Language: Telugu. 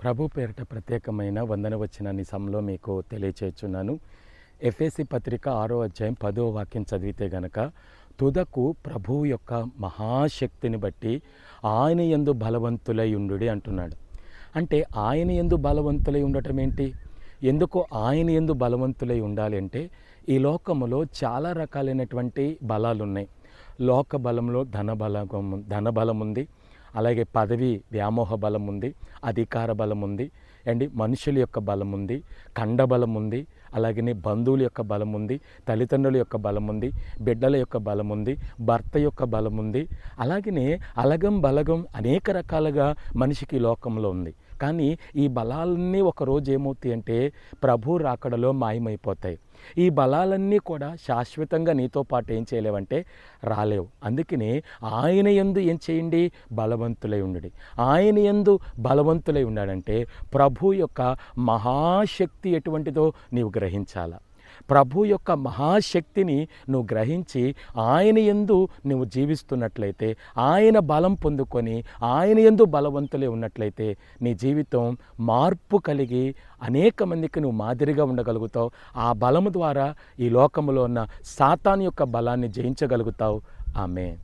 ప్రభు పేరిట ప్రత్యేకమైన వందనవచనాన్ని సమలో మీకు తెలియచేస్తున్నాను. ఎఫెసీ పత్రిక 6వ అధ్యాయం 10వ వాక్యం చదివితే గనక, తుదకు ప్రభువు యొక్క మహాశక్తిని బట్టి ఆయన యందు బలవంతులై ఉండుడి అంటున్నాడు. అంటే ఆయన యందు బలవంతులై ఉండటం ఏంటి? ఎందుకు ఆయన యందు బలవంతులై ఉండాలి అంటే, ఈ లోకములో చాలా రకాలైనటువంటి బలాలు ఉన్నాయి. లోక బలంలో ధన బలం ఉంది, అలాగే పదవి వ్యామోహ బలం ఉంది, అధికార బలం ఉంది అండ్ మనుషుల యొక్క బలం ఉంది, కండబలం ఉంది, అలాగనే బంధువుల యొక్క బలం ఉంది, తల్లిదండ్రుల యొక్క బలం ఉంది, బిడ్డల యొక్క బలం ఉంది, భర్త యొక్క బలం ఉంది. అలాగనే అలగం బలగం అనేక రకాలుగా మనిషికి ఈ లోకంలో ఉంది. కానీ ఈ బలాలన్నీ ఒకరోజు ఏమవుతాయి అంటే ప్రభు రాకడలో మాయమైపోతాయి. ఈ బలాలన్నీ కూడా శాశ్వతంగా నీతో పాటు ఏం చేయలేవంటే రాలేవు. అందుకనే ఆయన యందు ఏం చేయండి? బలవంతులై ఉండండి. ఆయన యందు బలవంతులై ఉండాలంటే ప్రభు యొక్క మహాశక్తి ఎటువంటిదో నీవు గ్రహించాల. ప్రభు యొక్క మహాశక్తిని నువ్వు గ్రహించి ఆయన యందు నువ్వు జీవిస్తున్నట్లయితే, ఆయన బలం పొందుకొని ఆయన యందు బలవంతులే ఉన్నట్లయితే నీ జీవితం మార్పు కలిగి అనేక మందికి నువ్వు మాదిరిగా ఉండగలుగుతావు. ఆ బలము ద్వారా ఈ లోకములో ఉన్న సాతాను యొక్క బలాన్ని జయించగలుగుతావు. ఆమేన్.